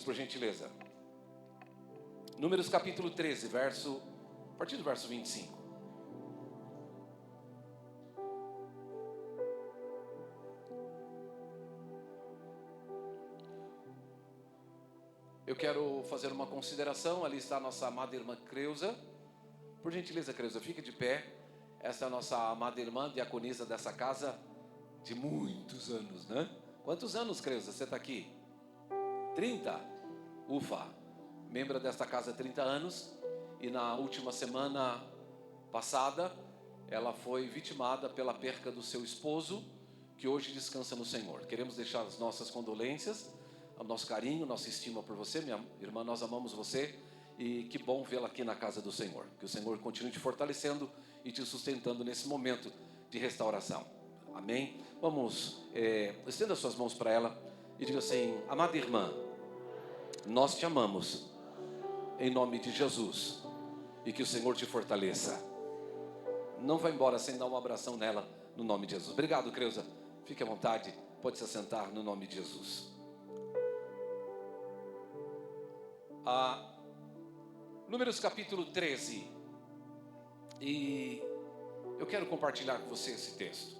por gentileza. Números capítulo 13, a partir do verso 25. Eu quero fazer uma consideração. Ali está a nossa amada irmã Creuza. Por gentileza, Creuza, fique de pé. Essa é a nossa amada irmã, diaconisa dessa casa de muitos anos, né? Quantos anos, Creuza, você está aqui? 30? Ufa! Membro desta casa há 30 anos. E na última semana passada, ela foi vitimada pela perca do seu esposo, que hoje descansa no Senhor. Queremos deixar as nossas condolências, o nosso carinho, nossa estima por você, minha irmã. Nós amamos você e que bom vê-la aqui na casa do Senhor. Que o Senhor continue te fortalecendo e te sustentando nesse momento de restauração. Amém? Vamos, estenda suas mãos para ela e diga assim: amada irmã, nós te amamos em nome de Jesus e que o Senhor te fortaleça. Não vá embora sem dar um abração nela, no nome de Jesus. Obrigado, Creuza. Fique à vontade, pode se assentar no nome de Jesus. Números capítulo 13. E eu quero compartilhar com você esse texto.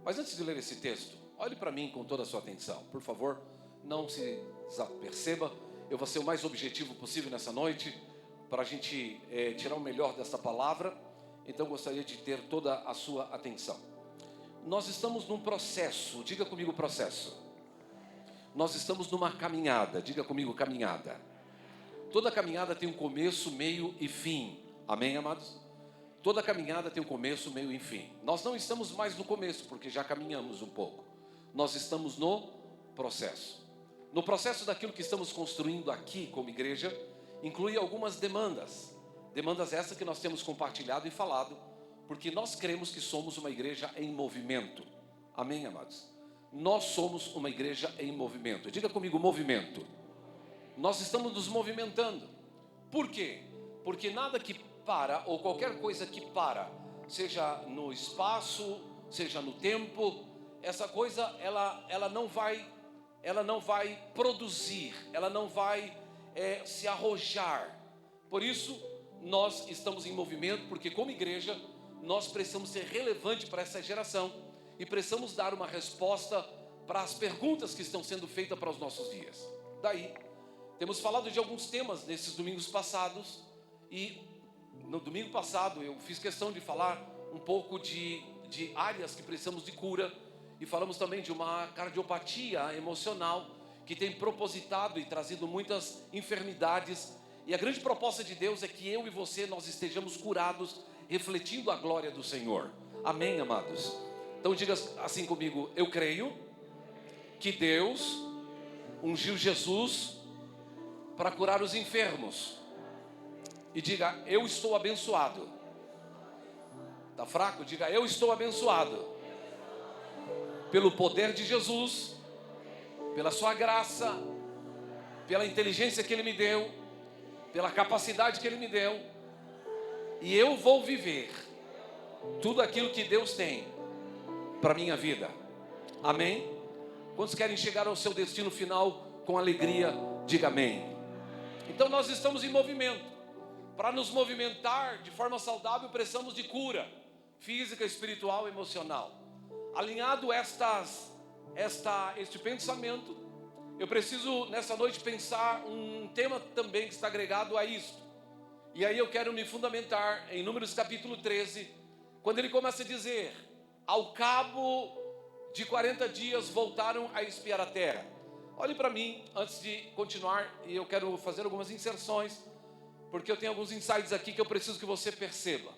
Mas antes de ler esse texto, olhe para mim com toda a sua atenção. Por favor, não se desaperceba. Eu vou ser o mais objetivo possível nessa noite, para a gente tirar o melhor dessa palavra. Então gostaria de ter toda a sua atenção. Nós estamos num processo. Diga comigo processo. Nós estamos numa caminhada. Diga comigo caminhada. Toda caminhada tem um começo, meio e fim. Amém, amados? Toda caminhada tem um começo, meio e fim. Nós não estamos mais no começo, porque já caminhamos um pouco. Nós estamos no processo. No processo daquilo que estamos construindo aqui como igreja, inclui algumas demandas. Demandas essas que nós temos compartilhado e falado, porque nós cremos que somos uma igreja em movimento. Amém, amados? Nós somos uma igreja em movimento. Diga comigo, movimento. Nós estamos nos movimentando. Por quê? Porque nada que para, ou qualquer coisa que para, seja no espaço, seja no tempo, essa coisa ela não vai produzir, ela não vai se arrojar. Por isso nós estamos em movimento, porque como igreja nós precisamos ser relevantes para essa geração e precisamos dar uma resposta para as perguntas que estão sendo feitas para os nossos dias. Daí temos falado de alguns temas nesses domingos passados, e no domingo passado eu fiz questão de falar um pouco de áreas que precisamos de cura, e falamos também de uma cardiopatia emocional que tem propositado e trazido muitas enfermidades, e a grande proposta de Deus é que eu e você, nós estejamos curados, refletindo a glória do Senhor. Amém, amados? Então diga assim comigo: eu creio que Deus ungiu Jesus para curar os enfermos. E diga: eu estou abençoado. Está fraco? Diga: eu estou abençoado pelo poder de Jesus, pela sua graça, pela inteligência que Ele me deu, pela capacidade que Ele me deu, e eu vou viver tudo aquilo que Deus tem para a minha vida. Amém? Quantos querem chegar ao seu destino final com alegria? Diga amém. Então nós estamos em movimento. Para nos movimentar de forma saudável, precisamos de cura física, espiritual e emocional. Alinhado este pensamento, eu preciso nessa noite pensar um tema também que está agregado a isto. E aí eu quero me fundamentar em Números capítulo 13, quando ele começa a dizer: ao cabo de 40 dias voltaram a espiar a terra. Olhe para mim antes de continuar, e eu quero fazer algumas inserções, porque eu tenho alguns insights aqui que eu preciso que você perceba.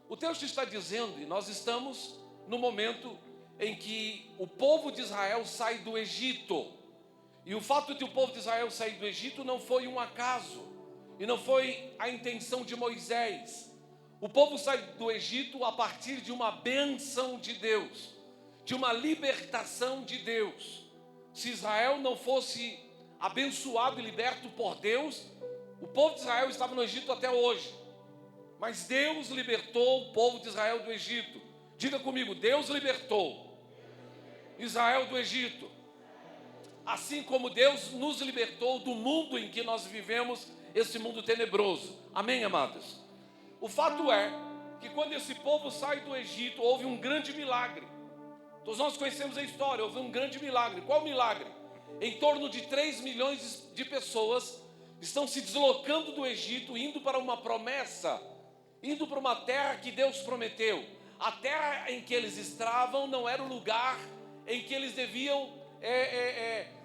O texto está dizendo, e nós estamos no momento em que o povo de Israel sai do Egito. E o fato de o povo de Israel sair do Egito não foi um acaso, e não foi a intenção de Moisés. O povo sai do Egito a partir de uma bênção de Deus, de uma libertação de Deus. Se Israel não fosse abençoado e liberto por Deus, o povo de Israel estava no Egito até hoje. Mas Deus libertou o povo de Israel do Egito. Diga comigo: Deus libertou Israel do Egito. assim como Deus nos libertou do mundo em que nós vivemos, esse mundo tenebroso. Amém, amados? O fato é que quando esse povo sai do Egito, houve um grande milagre. Todos nós conhecemos a história, houve um grande milagre. Qual milagre? Em torno de 3 milhões de pessoas estão se deslocando do Egito, indo para uma promessa, indo para uma terra que Deus prometeu. A terra em que eles estavam não era o lugar em que eles deviam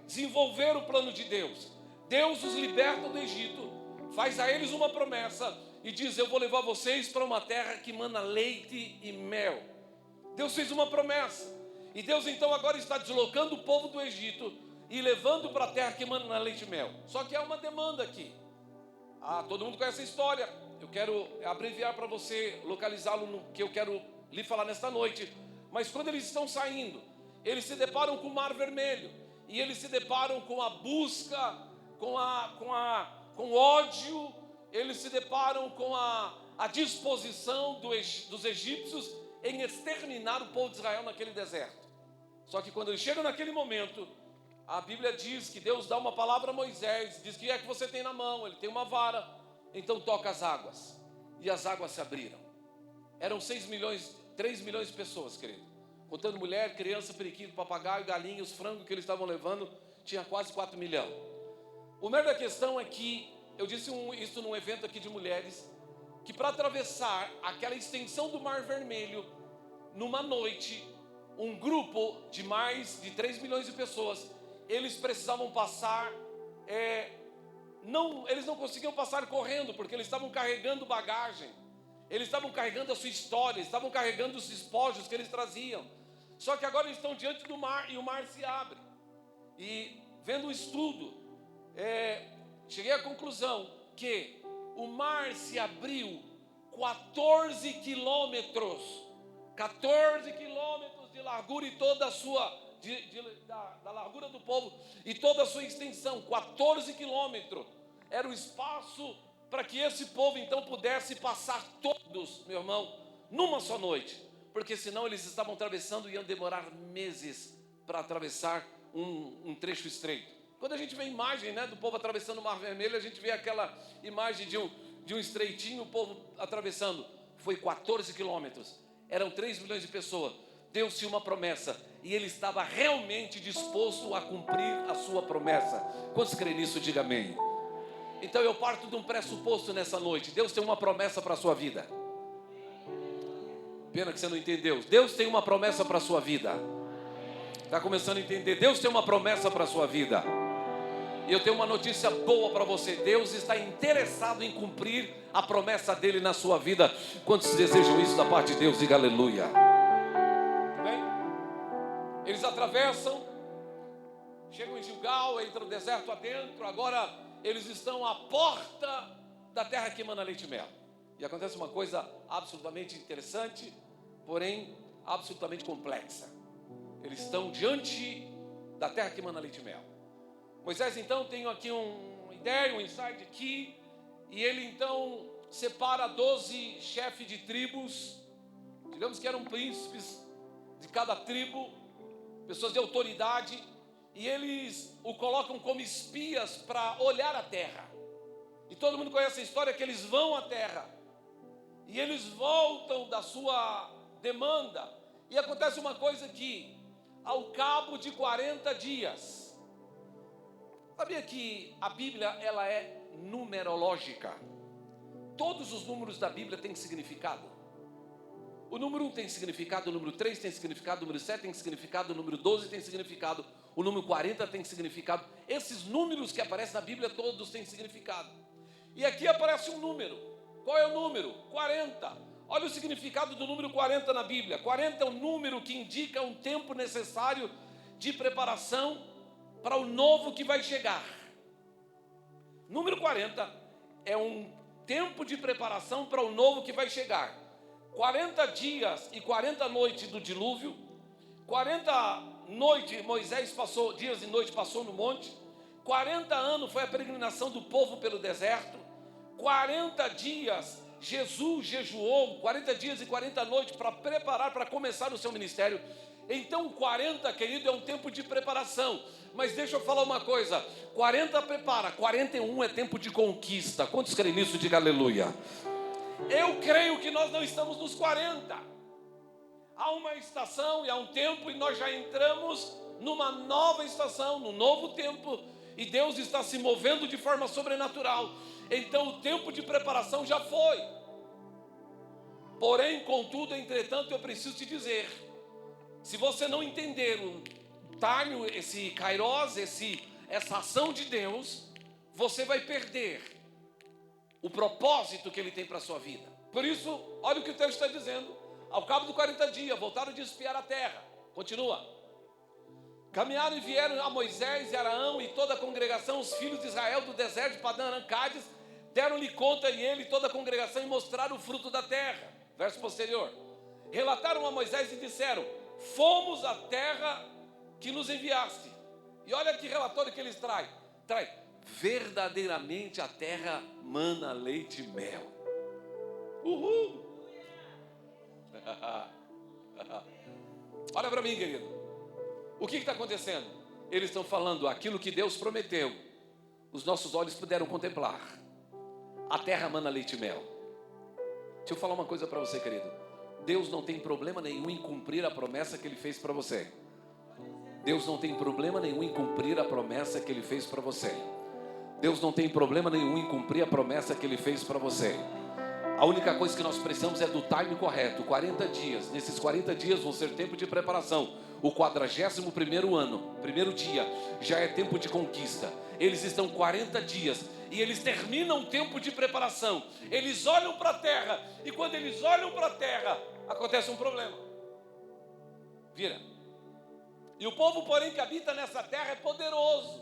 desenvolver o plano de Deus. Deus os liberta do Egito, faz a eles uma promessa e diz: eu vou levar vocês para uma terra que mana leite e mel. Deus fez uma promessa, e Deus então agora está deslocando o povo do Egito e levando para a terra que mana leite e mel. Só que há uma demanda aqui. Todo mundo conhece a história. Eu quero abreviar para você localizá-lo no que eu quero lhe falar nesta noite. Mas quando eles estão saindo, eles se deparam com o Mar Vermelho, e eles se deparam com a busca, com o ódio, eles se deparam com a disposição dos egípcios em exterminar o povo de Israel naquele deserto. Só que quando eles chegam naquele momento, a Bíblia diz que Deus dá uma palavra a Moisés, diz: que é que você tem na mão? Ele tem uma vara. Então toca as águas, e as águas se abriram. Eram 3 milhões de pessoas, querido, contando mulher, criança, periquito, papagaio, galinha, os frangos que eles estavam levando, tinha quase 4 milhões. O mero da questão é que, eu disse isso num evento aqui de mulheres, que para atravessar aquela extensão do Mar Vermelho, numa noite, um grupo de mais de 3 milhões de pessoas, eles precisavam passar, eles não conseguiam passar correndo, porque eles estavam carregando bagagem, eles estavam carregando a sua história, eles estavam carregando os despojos que eles traziam. Só que agora eles estão diante do mar, e o mar se abre. E vendo o estudo, cheguei à conclusão que o mar se abriu 14 quilômetros de largura, e toda a sua da largura do povo e toda a sua extensão, 14 quilômetros, era o espaço para que esse povo então pudesse passar todos, meu irmão, numa só noite, porque senão eles estavam atravessando e iam demorar meses para atravessar um trecho estreito. Quando a gente vê a imagem, do povo atravessando o Mar Vermelho, a gente vê aquela imagem de um estreitinho, o povo atravessando. Foi 14 quilômetros, eram 3 milhões de pessoas. Deus tinha uma promessa, e ele estava realmente disposto a cumprir a sua promessa. Quantos creem nisso, diga amém. Então eu parto de um pressuposto nessa noite: Deus tem uma promessa para a sua vida. Pena que você não entendeu. Deus tem uma promessa para a sua vida. Está começando a entender? Deus tem uma promessa para a sua vida. E eu tenho uma notícia boa para você: Deus está interessado em cumprir a promessa dele na sua vida. Quantos desejam isso da parte de Deus? Diga aleluia. Bem, eles atravessam, chegam em Gilgal, entram no deserto adentro. Agora eles estão à porta da terra que emana leite e mel. E acontece uma coisa absolutamente interessante, porém absolutamente complexa. Eles estão diante da terra que emana leite e mel. Moisés então tem aqui uma ideia, um insight aqui, e ele então separa 12 chefes de tribos, digamos que eram príncipes de cada tribo, pessoas de autoridade, e eles o colocam como espias para olhar a terra. E todo mundo conhece a história que eles vão à terra, e eles voltam da sua demanda, e acontece uma coisa que, ao cabo de 40 dias, sabia que a Bíblia ela é numerológica? Todos os números da Bíblia têm significado. O número 1 tem significado, o número 3 tem significado, o número 7 tem significado, o número 12 tem significado, o número 40 tem significado. Esses números que aparecem na Bíblia, todos têm significado. E aqui aparece um número. Qual é o número? 40. Olha o significado do número 40 na Bíblia. 40 é um número que indica um tempo necessário de preparação para o novo que vai chegar. Número 40 é um tempo de preparação para o novo que vai chegar. 40 dias e 40 noites do dilúvio, 40 noites Moisés passou, dias e noites passou no monte, 40 anos foi a peregrinação do povo pelo deserto, 40 dias Jesus jejuou, 40 dias e 40 noites para preparar, para começar o seu ministério. Então 40, querido, é um tempo de preparação. Mas deixa eu falar uma coisa, 40 prepara, 41 é tempo de conquista. Quantos creem nisso? Diga aleluia. Eu creio que nós não estamos nos 40. Há uma estação e há um tempo, e nós já entramos numa nova estação, num novo tempo, e Deus está se movendo de forma sobrenatural. Então o tempo de preparação já foi. Porém, contudo, entretanto, eu preciso te dizer, se você não entender o time, esse kairos, essa ação de Deus, você vai perder o propósito que Ele tem para a sua vida. Por isso, olha o que o texto está dizendo. Ao cabo de 40 dias, voltaram de espiar a terra. Continua. Caminharam e vieram a Moisés e Araão e toda a congregação, os filhos de Israel do deserto de Padã Aram Cádiz, deram-lhe conta e ele e toda a congregação e mostraram o fruto da terra. Verso posterior. Relataram a Moisés e disseram: fomos à terra que nos enviaste. E olha que relatório que eles traem. Verdadeiramente a terra mana leite e mel. Uhul! Olha para mim, querido. O que está acontecendo? Eles estão falando aquilo que Deus prometeu. Os nossos olhos puderam contemplar. A terra mana leite e mel. Deixa eu falar uma coisa para você, querido. Deus não tem problema nenhum em cumprir a promessa que Ele fez para você. Deus não tem problema nenhum em cumprir a promessa que Ele fez para você. Deus não tem problema nenhum em cumprir a promessa que Ele fez para você. A única coisa que nós precisamos é do time correto. 40 dias. Nesses 40 dias vão ser tempo de preparação. O 41º ano, primeiro dia, já é tempo de conquista. Eles estão 40 dias e eles terminam o tempo de preparação. Eles olham para a terra e quando eles olham para a terra, acontece um problema. Vira. E o povo, porém, que habita nessa terra é poderoso.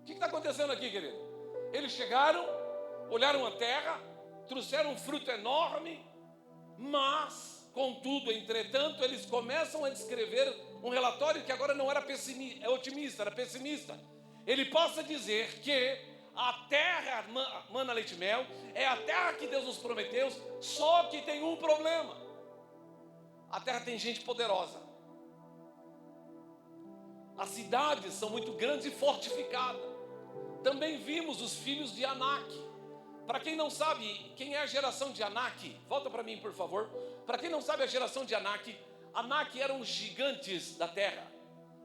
O que está acontecendo aqui, querido? Eles chegaram, olharam a terra, trouxeram um fruto enorme, mas, contudo, entretanto, eles começam a descrever um relatório que agora não era otimista, era pessimista. Ele passa a dizer que a terra mana leite e mel, é a terra que Deus nos prometeu, só que tem um problema. A terra tem gente poderosa. As cidades são muito grandes e fortificadas. Também vimos os filhos de Anak. Para quem não sabe quem é a geração de Anak, volta para mim, por favor. Para quem não sabe a geração de Anak, Anak eram os gigantes da terra.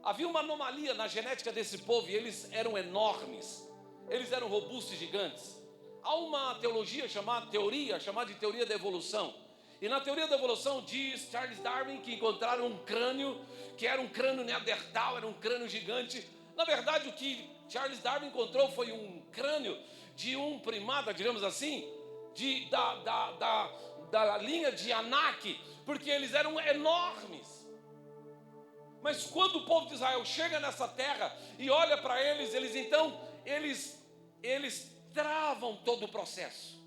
Havia uma anomalia na genética desse povo e eles eram enormes. Eles eram robustos e gigantes. Há uma teoria chamada de teoria da evolução. E na teoria da evolução diz Charles Darwin que encontraram um crânio, que era um crânio neandertal, era um crânio gigante. Na verdade, o que Charles Darwin encontrou foi um crânio de um primata, digamos assim, da linha de Anak, porque eles eram enormes. Mas quando o povo de Israel chega nessa terra e olha para eles, eles travam todo o processo.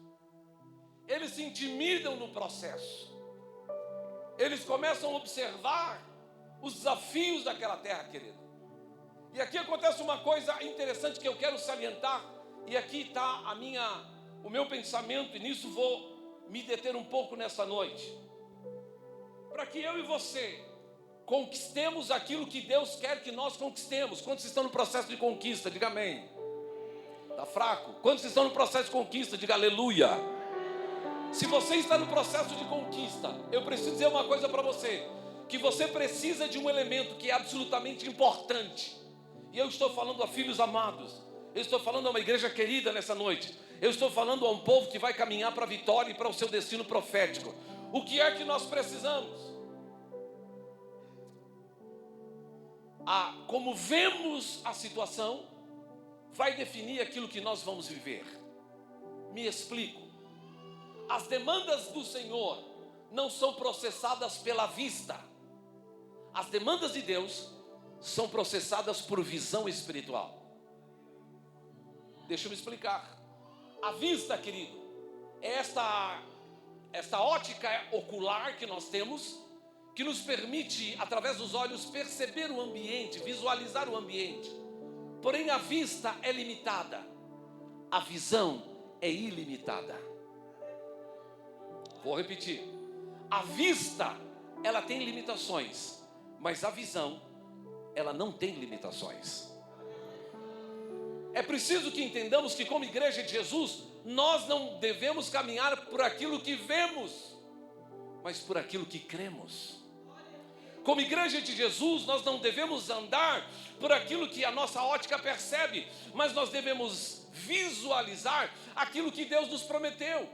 Eles se intimidam no processo. Eles começam a observar os desafios daquela terra, querido. E aqui acontece uma coisa interessante que eu quero salientar. E aqui está o meu pensamento, e nisso vou me deter um pouco nessa noite. Para que eu e você conquistemos aquilo que Deus quer que nós conquistemos. Quantos estão no processo de conquista? Diga amém. Está fraco? Quantos estão no processo de conquista? Diga aleluia. Se você está no processo de conquista, eu preciso dizer uma coisa para você, que você precisa de um elemento que é absolutamente importante. E eu estou falando a filhos amados, eu estou falando a uma igreja querida nessa noite, eu estou falando a um povo que vai caminhar para a vitória e para o seu destino profético. O que é que nós precisamos? Como vemos a situação, vai definir aquilo que nós vamos viver. Me explico. As demandas do Senhor não são processadas pela vista. As demandas de Deus são processadas por visão espiritual. Deixa eu me explicar. A vista, querido, é esta ótica ocular que nós temos, que nos permite, através dos olhos, perceber o ambiente, visualizar o ambiente. Porém, a vista é limitada. A visão é ilimitada. Vou repetir. A vista, ela tem limitações. Mas a visão, ela não tem limitações. É preciso que entendamos que, como igreja de Jesus, nós não devemos caminhar por aquilo que vemos, mas por aquilo que cremos. Como igreja de Jesus, nós não devemos andar por aquilo que a nossa ótica percebe, mas nós devemos visualizar aquilo que Deus nos prometeu.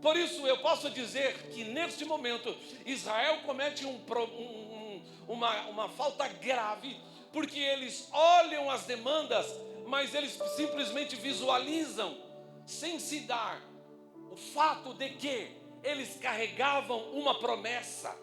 Por isso eu posso dizer que neste momento Israel comete uma falta grave, porque eles olham as demandas, mas eles simplesmente visualizam, sem se dar o fato de que eles carregavam uma promessa.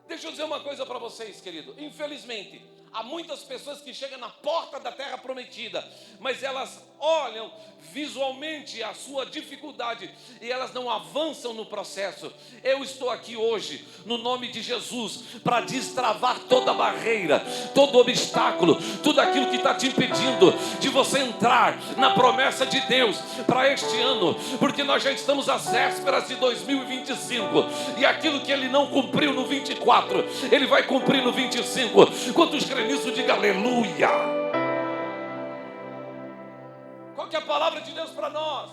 Deixa eu dizer uma coisa para vocês, querido. Infelizmente, há muitas pessoas que chegam na porta da terra prometida, mas elas olham visualmente a sua dificuldade e elas não avançam no processo. Eu estou aqui hoje, no nome de Jesus, para destravar toda barreira, todo obstáculo, tudo aquilo que está te impedindo de você entrar na promessa de Deus para este ano, porque nós já estamos às vésperas de 2025, e aquilo que Ele não cumpriu no 24, Ele vai cumprir no 25. Quantos creem nisso, diga aleluia. Qual que é a palavra de Deus para nós?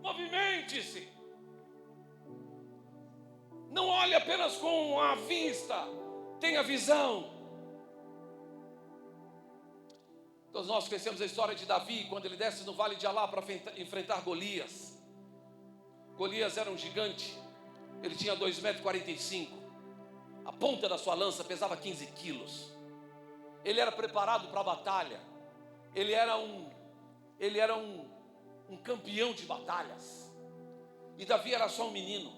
Movimente-se. Não olhe apenas com a vista, tenha visão. Todos nós conhecemos a história de Davi, quando ele desce no vale de Alá para enfrentar Golias. Golias era um gigante, ele tinha 2,45 m. A ponta da sua lança pesava 15 quilos. Ele era preparado para a batalha. Ele era um campeão de batalhas. E Davi era só um menino.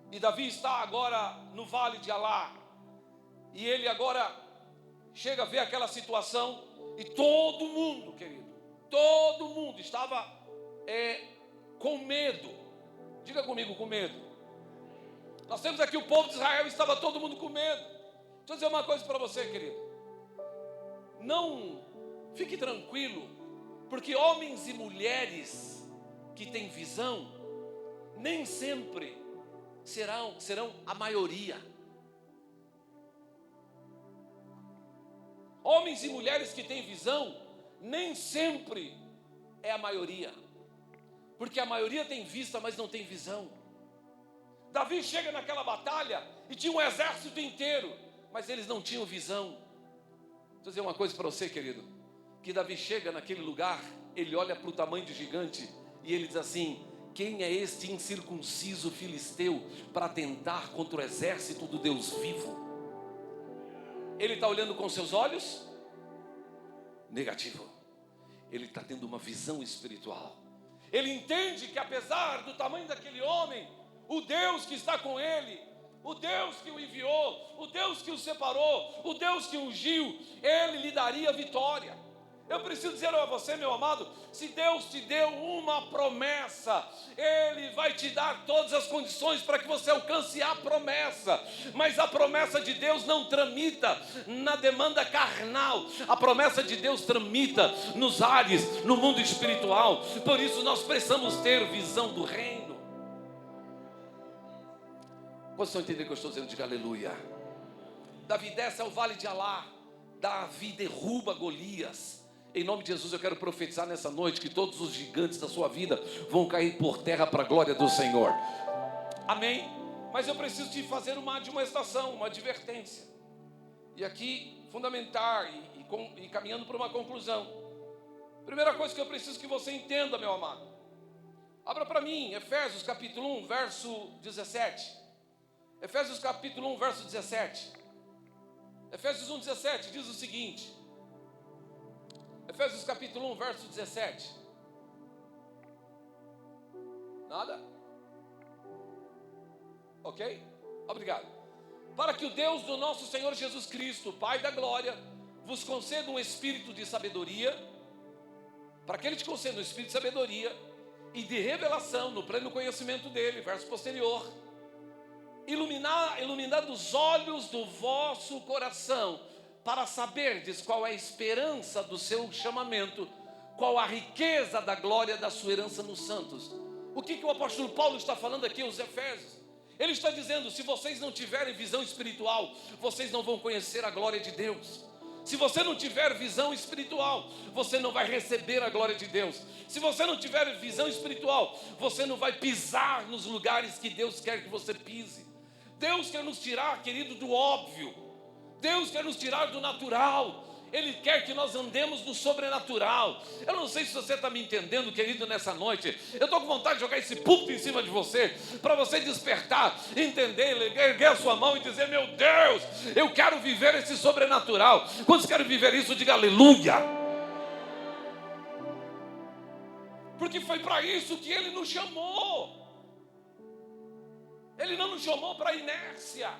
E Davi está agora no vale de Alá. E ele agora chega a ver aquela situação. E todo mundo, querido, todo mundo estava com medo. Diga comigo, com medo. Nós temos aqui o povo de Israel, estava todo mundo com medo. Deixa eu dizer uma coisa para você, querido. Não fique tranquilo, porque homens e mulheres que têm visão, nem sempre serão a maioria. Homens e mulheres que têm visão, nem sempre é a maioria. Porque a maioria tem vista, mas não tem visão. Davi chega naquela batalha e tinha um exército inteiro, mas eles não tinham visão. Vou dizer uma coisa para você, querido, que Davi chega naquele lugar, ele olha para o tamanho do gigante e ele diz assim: quem é este incircunciso filisteu para tentar contra o exército do Deus vivo? Ele está olhando com seus olhos? Negativo. Ele está tendo uma visão espiritual. Ele entende que apesar do tamanho daquele homem, o Deus que está com ele, o Deus que o enviou, o Deus que o separou, o Deus que o ungiu, Ele lhe daria vitória. Eu preciso dizer a você, meu amado, se Deus te deu uma promessa, Ele vai te dar todas as condições para que você alcance a promessa. Mas a promessa de Deus não tramita na demanda carnal. A promessa de Deus tramita nos ares, no mundo espiritual. Por isso nós precisamos ter visão do reino. Vocês estão entendendo o que eu estou dizendo? Diga aleluia. Davi desce ao vale de Alá. Davi derruba Golias. Em nome de Jesus eu quero profetizar nessa noite que todos os gigantes da sua vida vão cair por terra para a glória do Senhor. Amém? Mas eu preciso te fazer uma admoestação, uma advertência. E aqui fundamentar e caminhando para uma conclusão. Primeira coisa que eu preciso que você entenda, meu amado. Abra para mim Efésios capítulo 1, verso 17. Efésios capítulo 1, verso 17. Efésios 1, 17 diz o seguinte. Efésios capítulo 1, verso 17. Nada? Ok? Obrigado. Para que o Deus do nosso Senhor Jesus Cristo, Pai da glória, vos conceda um espírito de sabedoria, para que Ele te conceda um espírito de sabedoria e de revelação no pleno conhecimento dEle, verso posterior, iluminando os olhos do vosso coração, para saberdes qual é a esperança do seu chamamento, qual a riqueza da glória da sua herança nos santos. O que o apóstolo Paulo está falando aqui aos Efésios? Ele está dizendo: se vocês não tiverem visão espiritual, vocês não vão conhecer a glória de Deus. Se você não tiver visão espiritual, você não vai receber a glória de Deus. Se você não tiver visão espiritual, você não vai pisar nos lugares que Deus quer que você pise. Deus quer nos tirar, querido, do óbvio. Deus quer nos tirar do natural. Ele quer que nós andemos no sobrenatural. Eu não sei se você está me entendendo, querido, nessa noite. Eu estou com vontade de jogar esse púlpito em cima de você, para você despertar, entender, erguer a sua mão e dizer: meu Deus, eu quero viver esse sobrenatural. Quantos querem viver isso? Diga aleluia. Porque foi para isso que Ele nos chamou. Ele não nos chamou para inércia.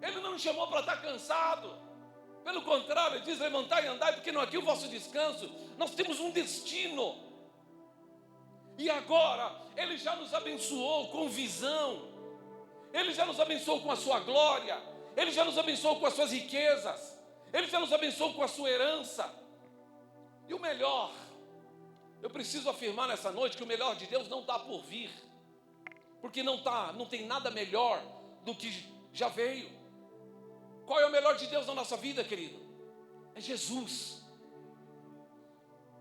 Ele não nos chamou para estar cansado. Pelo contrário, Ele diz: levantai e andai, porque não é aqui o vosso descanso. Nós temos um destino. E agora, Ele já nos abençoou com visão. Ele já nos abençoou com a sua glória. Ele já nos abençoou com as suas riquezas. Ele já nos abençoou com a sua herança. E o melhor, eu preciso afirmar nessa noite que o melhor de Deus não está por vir. Porque não tem nada melhor do que já veio. Qual é o melhor de Deus na nossa vida, querido? É Jesus.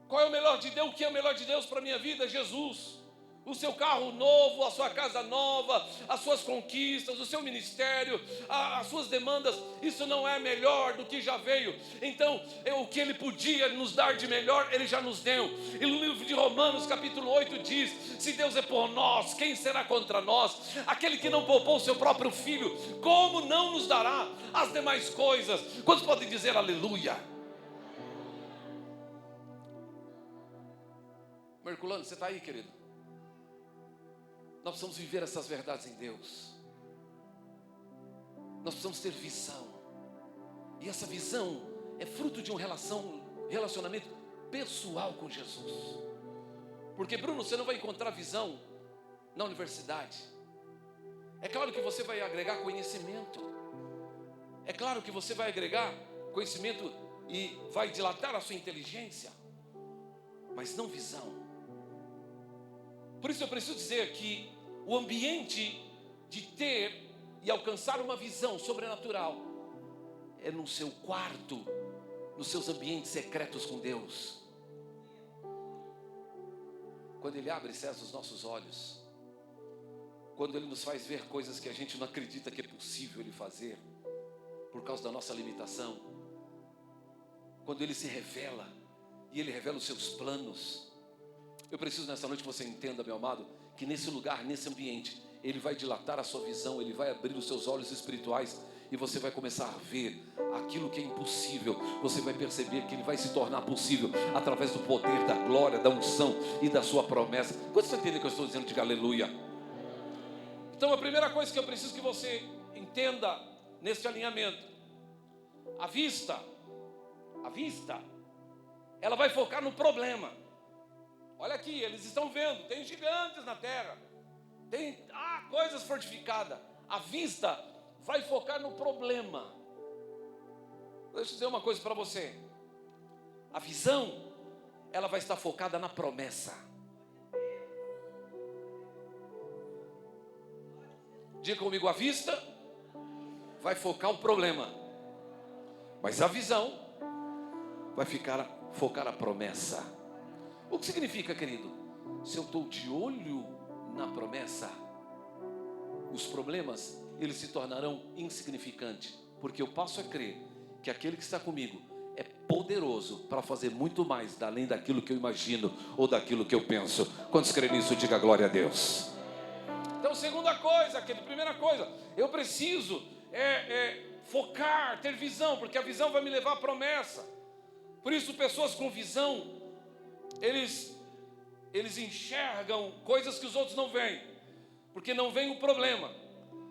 Qual é o melhor de Deus? O que é o melhor de Deus para a minha vida? É Jesus. O seu carro novo, a sua casa nova, as suas conquistas, o seu ministério, as suas demandas, isso não é melhor do que já veio. Então, o que Ele podia nos dar de melhor, Ele já nos deu. E no livro de Romanos, capítulo 8, diz: se Deus é por nós, quem será contra nós? Aquele que não poupou o seu próprio filho, como não nos dará as demais coisas? Quantos podem dizer aleluia? Merculano, você está aí, querido? Nós precisamos viver essas verdades em Deus. Nós precisamos ter visão. E essa visão é fruto de um relacionamento pessoal com Jesus. Porque, Bruno, você não vai encontrar visão na universidade. É claro que você vai agregar conhecimento. É claro que você vai agregar conhecimento e vai dilatar a sua inteligência. Mas não visão. Por isso eu preciso dizer que o ambiente de ter e alcançar uma visão sobrenatural é no seu quarto, nos seus ambientes secretos com Deus. Quando Ele abre e cessa os nossos olhos, quando Ele nos faz ver coisas que a gente não acredita que é possível Ele fazer, por causa da nossa limitação, quando Ele se revela, e Ele revela os seus planos. Eu preciso nessa noite que você entenda, meu amado, que nesse lugar, nesse ambiente, Ele vai dilatar a sua visão, Ele vai abrir os seus olhos espirituais e você vai começar a ver aquilo que é impossível. Você vai perceber que Ele vai se tornar possível através do poder, da glória, da unção e da sua promessa. Quando você entende o que eu estou dizendo, diga aleluia. Então a primeira coisa que eu preciso que você entenda nesse alinhamento: a vista, ela vai focar no problema. Olha aqui, eles estão vendo, tem gigantes na terra, tem coisas fortificadas. A vista vai focar no problema. Deixa eu dizer uma coisa para você: a visão, ela vai estar focada na promessa. Diga comigo: a vista vai focar o problema, mas a visão vai focar a promessa. O que significa, querido? Se eu estou de olho na promessa, os problemas, eles se tornarão insignificantes, porque eu passo a crer que aquele que está comigo é poderoso para fazer muito mais, além daquilo que eu imagino ou daquilo que eu penso. Quantos creem nisso, diga glória a Deus. Então, segunda coisa, primeira coisa, eu preciso focar, ter visão, porque a visão vai me levar à promessa. Por isso, pessoas com visão, eles enxergam coisas que os outros não veem, porque não vem o problema.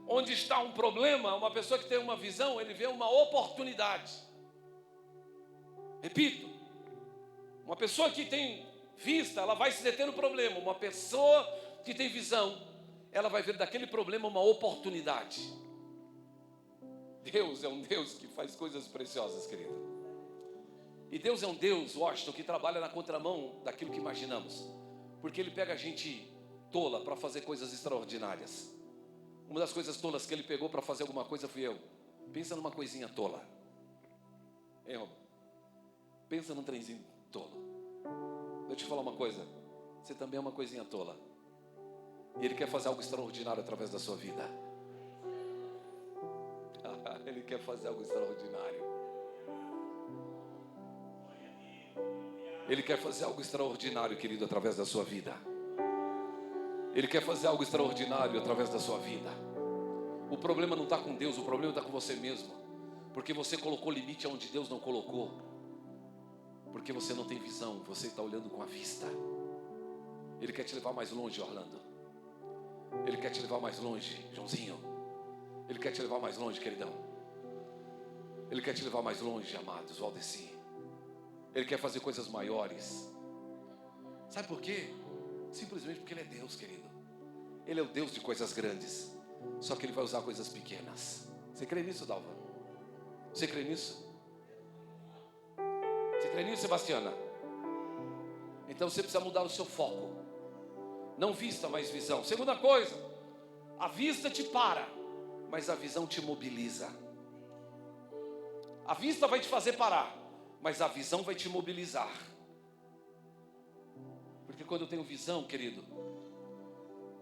Onde está um problema, uma pessoa que tem uma visão, ele vê uma oportunidade. Repito, uma pessoa que tem vista, ela vai se deter no problema. Uma pessoa que tem visão, ela vai ver daquele problema uma oportunidade. Deus é um Deus que faz coisas preciosas, querido. E Deus é um Deus, Washington, que trabalha na contramão daquilo que imaginamos. Porque Ele pega a gente tola para fazer coisas extraordinárias. Uma das coisas tolas que ele pegou para fazer alguma coisa fui eu. Pensa numa coisinha tola. Pensa num trenzinho tolo. Deixa eu te falar uma coisa. Você também é uma coisinha tola. E Ele quer fazer algo extraordinário através da sua vida. Ele quer fazer algo extraordinário. Ele quer fazer algo extraordinário, querido, através da sua vida. Ele quer fazer algo extraordinário através da sua vida. O problema não está com Deus, o problema está com você mesmo. Porque você colocou limite onde Deus não colocou. Porque você não tem visão, você está olhando com a vista. Ele quer te levar mais longe, Orlando. Ele quer te levar mais longe, Joãozinho. Ele quer te levar mais longe, queridão. Ele quer te levar mais longe, amados, Valdeci. Ele quer fazer coisas maiores. Sabe por quê? Simplesmente porque Ele é Deus, querido. Ele é o Deus de coisas grandes. Só que Ele vai usar coisas pequenas. Você crê nisso, Dalva? Você crê nisso? Você crê nisso, Sebastiana? Então você precisa mudar o seu foco. Não vista, mas visão. Segunda coisa, a vista te para, mas a visão te mobiliza. A vista vai te fazer parar, mas a visão vai te mobilizar. Porque quando eu tenho visão, querido,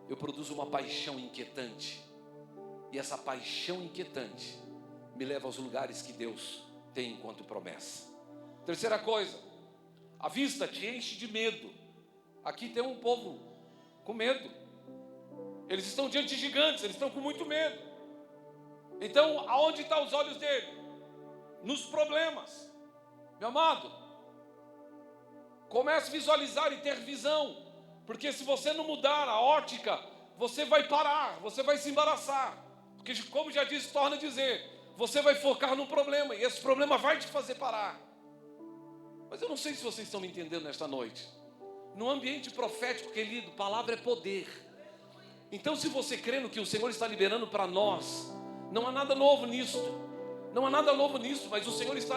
eu produzo uma paixão inquietante. E essa paixão inquietante me leva aos lugares que Deus tem enquanto promessa. Terceira coisa, a vista te enche de medo. Aqui tem um povo com medo. Eles estão diante de gigantes, eles estão com muito medo. Então, aonde estão os olhos dele? Nos problemas. Meu amado, comece a visualizar e ter visão. Porque se você não mudar a ótica, você vai parar, você vai se embaraçar. Porque, como já disse, torna a dizer, você vai focar no problema e esse problema vai te fazer parar. Mas eu não sei se vocês estão me entendendo nesta noite. No ambiente profético, querido, palavra é poder. Então, se você crê no que o Senhor está liberando para nós, não há nada novo nisso. Não há nada novo nisso, mas o Senhor está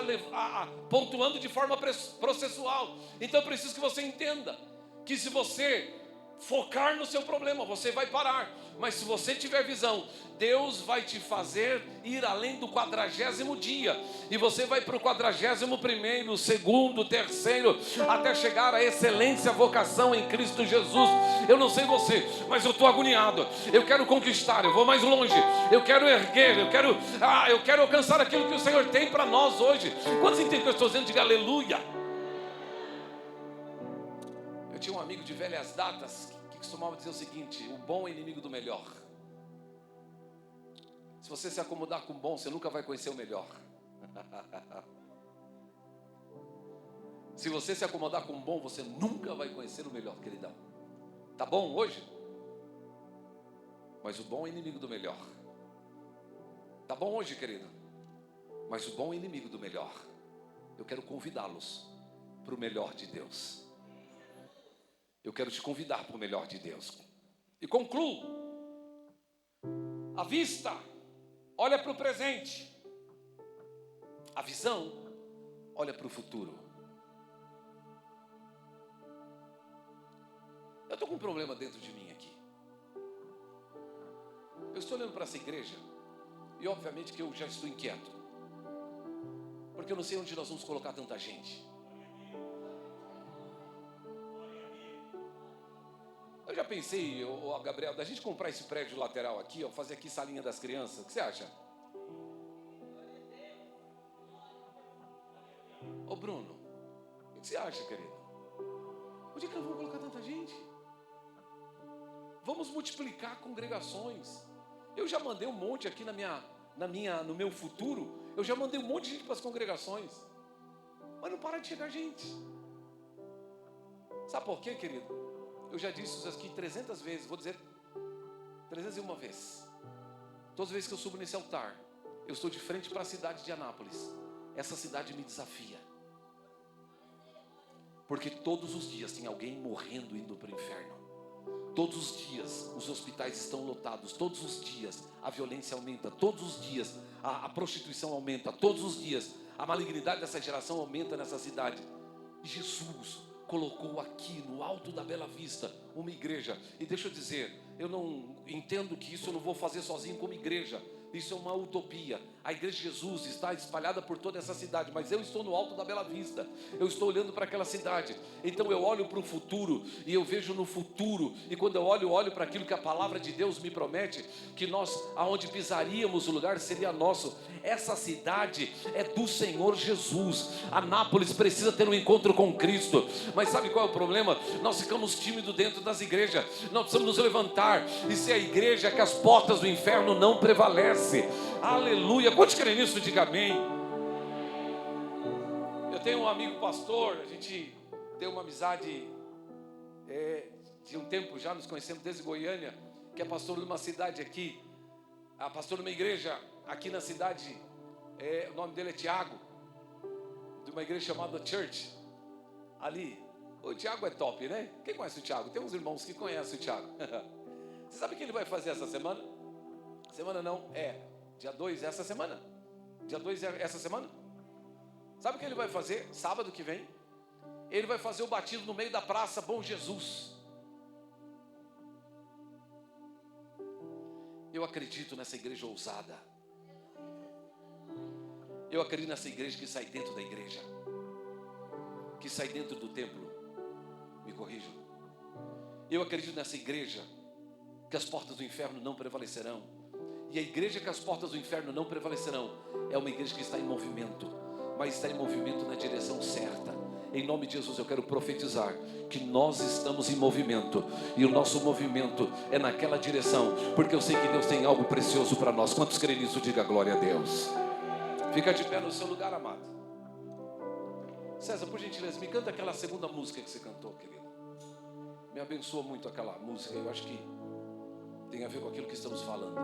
pontuando de forma processual. Então, eu preciso que você entenda que se você focar no seu problema, você vai parar. Mas se você tiver visão, Deus vai te fazer ir além do 40º dia. E você vai para o 41º, segundo, terceiro, até chegar à excelência, vocação em Cristo Jesus. Eu não sei você, mas eu estou agoniado. Eu quero conquistar, eu vou mais longe. Eu quero erguer, eu quero alcançar aquilo que o Senhor tem para nós hoje. Quantos entendem que eu estou dizendo? Diga aleluia. Eu tinha um amigo de velhas datas que costumava dizer o seguinte: o bom é inimigo do melhor. Se você se acomodar com o bom, você nunca vai conhecer o melhor. Se você se acomodar com o bom, você nunca vai conhecer o melhor, queridão. Tá bom hoje? Mas o bom é inimigo do melhor. Tá bom hoje, querido? Mas o bom é inimigo do melhor. Eu quero convidá-los para o melhor de Deus. Eu quero te convidar para o melhor de Deus. E concluo. A vista olha para o presente. A visão olha para o futuro. Eu estou com um problema dentro de mim aqui. Eu estou olhando para essa igreja e obviamente que eu já estou inquieto. Porque eu não sei onde nós vamos colocar tanta gente. Eu já pensei, Gabriel, da gente comprar esse prédio lateral aqui, fazer aqui salinha das crianças. O que você acha? Ô Bruno, o que você acha, querido? Onde é que nós vamos colocar tanta gente? Vamos multiplicar congregações. Eu já mandei um monte aqui no meu futuro. Eu já mandei um monte de gente para as congregações. Mas não para de chegar gente. Sabe por quê, querido? Eu já disse isso aqui 300 vezes, vou dizer 301 vezes. Todas as vezes que eu subo nesse altar, eu estou de frente para a cidade de Anápolis. Essa cidade me desafia. Porque todos os dias tem alguém morrendo indo para o inferno. Todos os dias os hospitais estão lotados. Todos os dias a violência aumenta. Todos os dias a prostituição aumenta. Todos os dias a malignidade dessa geração aumenta nessa cidade. E Jesus, colocou aqui no alto da Bela Vista uma igreja. E deixa eu dizer, eu não entendo que isso eu não vou fazer sozinho como igreja. Isso é uma utopia. A igreja de Jesus está espalhada por toda essa cidade, mas eu estou no alto da Bela Vista. Eu estou olhando para aquela cidade. Então eu olho para o futuro e eu vejo no futuro. E quando eu olho para aquilo que a palavra de Deus me promete, que nós, aonde pisaríamos, o lugar seria nosso. Essa cidade é do Senhor Jesus. Anápolis precisa ter um encontro com Cristo. Mas sabe qual é o problema? Nós ficamos tímidos dentro das igrejas. Nós precisamos nos levantar e ser a igreja que as portas do inferno não prevalecem. Aleluia. Quantos creem nisso? Diga amém. Eu tenho um amigo pastor, a gente tem uma amizade de um tempo já, nos conhecemos desde Goiânia, que é pastor de uma cidade aqui, pastor de uma igreja aqui na cidade, o nome dele é Tiago, de uma igreja chamada Church, ali. O Tiago é top, né? Quem conhece o Tiago? Tem uns irmãos que conhecem o Tiago. Você sabe o que ele vai fazer essa semana? Semana não, dia 2 é essa semana. Dia 2 é essa semana. Sabe o que ele vai fazer? Sábado que vem, ele vai fazer o batismo no meio da praça Bom Jesus. Eu acredito nessa igreja ousada. Eu acredito nessa igreja que sai dentro da igreja, que sai dentro do templo. Me corrijam. Eu acredito nessa igreja que as portas do inferno não prevalecerão. E a igreja que as portas do inferno não prevalecerão é uma igreja que está em movimento, mas está em movimento na direção certa. Em nome de Jesus eu quero profetizar que nós estamos em movimento, e o nosso movimento é naquela direção, porque eu sei que Deus tem algo precioso para nós. Quantos creem nisso? Diga glória a Deus. Fica de pé no seu lugar, amado. César, por gentileza, me canta aquela segunda música que você cantou, querido. Me abençoa muito aquela música, eu acho que tem a ver com aquilo que estamos falando.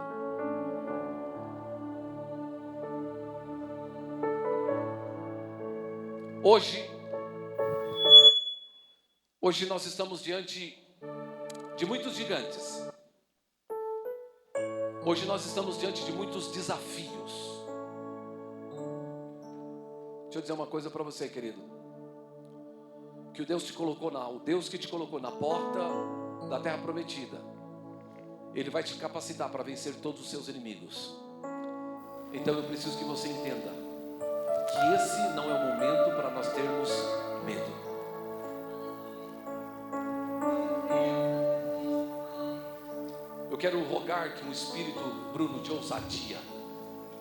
Hoje nós estamos diante de muitos gigantes. Hoje nós estamos diante de muitos desafios. Deixa eu dizer uma coisa para você, querido. Que o Deus que te colocou na porta da terra prometida, Ele vai te capacitar para vencer todos os seus inimigos. Então eu preciso que você entenda que esse não é o momento para nós termos medo. Eu quero rogar que um espírito, Bruno, de ousadia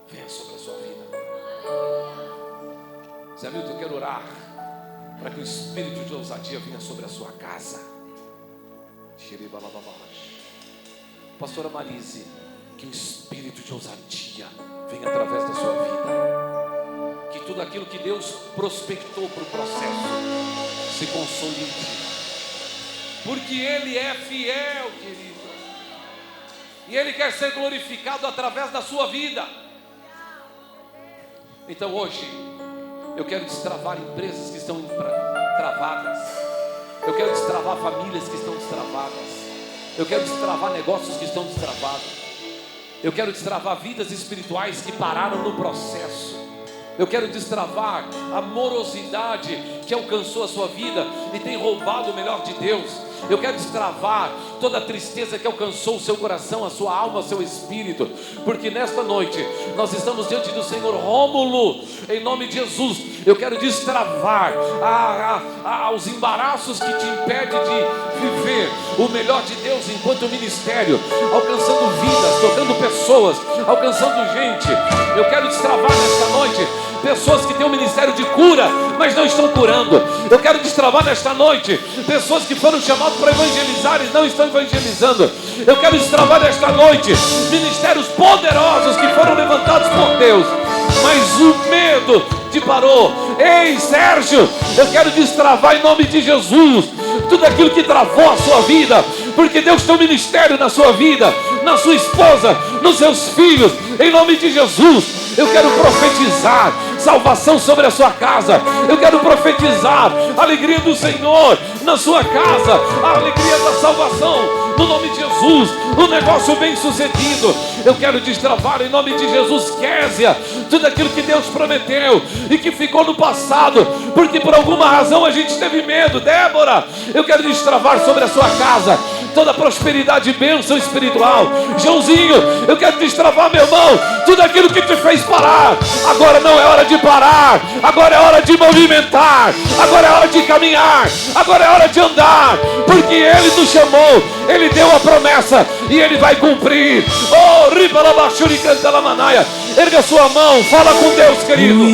venha sobre a sua vida. Zé Milton, eu quero orar para que o espírito de ousadia venha sobre a sua casa. Pastora Marise, que o espírito de ousadia venha através da sua vida. Que tudo aquilo que Deus prospectou para o processo se consolide. Porque Ele é fiel, querido. E Ele quer ser glorificado através da sua vida. Então hoje eu quero destravar empresas que estão travadas. Eu quero destravar famílias que estão destravadas. Eu quero destravar negócios que estão destravados. Eu quero destravar vidas espirituais que pararam no processo. Eu quero destravar a morosidade que alcançou a sua vida e tem roubado o melhor de Deus. Eu quero destravar toda a tristeza que alcançou o seu coração, a sua alma, o seu espírito. Porque nesta noite nós estamos diante do Senhor Rômulo. Em nome de Jesus, eu quero destravar os embaraços que te impedem de viver o melhor de Deus enquanto ministério, alcançando vidas, tocando pessoas, alcançando gente. Eu quero destravar nesta noite pessoas que têm um ministério de cura, mas não estão curando. Eu quero destravar nesta noite pessoas que foram chamadas para evangelizar e não estão evangelizando. Eu quero destravar nesta noite ministérios poderosos que foram levantados por Deus, mas o medo te parou. Ei, Sérgio, eu quero destravar em nome de Jesus tudo aquilo que travou a sua vida, porque Deus tem um ministério na sua vida, na sua esposa, nos seus filhos. Em nome de Jesus, eu quero profetizar salvação sobre a sua casa. Eu quero profetizar a alegria do Senhor na sua casa, a alegria da salvação no nome de Jesus, um negócio bem sucedido. Eu quero destravar em nome de Jesus, Késia, tudo aquilo que Deus prometeu e que ficou no passado, porque por alguma razão a gente teve medo. Débora, eu quero destravar sobre a sua casa toda prosperidade e bênção espiritual. Joãozinho, eu quero destravar, meu irmão, tudo aquilo que te fez parar. Agora não é hora de parar, agora é hora de movimentar, agora é hora de caminhar, agora é hora de andar, porque Ele nos chamou, Ele deu a promessa e Ele vai cumprir. Oh, riba la bachuri canta la manaia. Erga sua mão, fala com Deus, querido.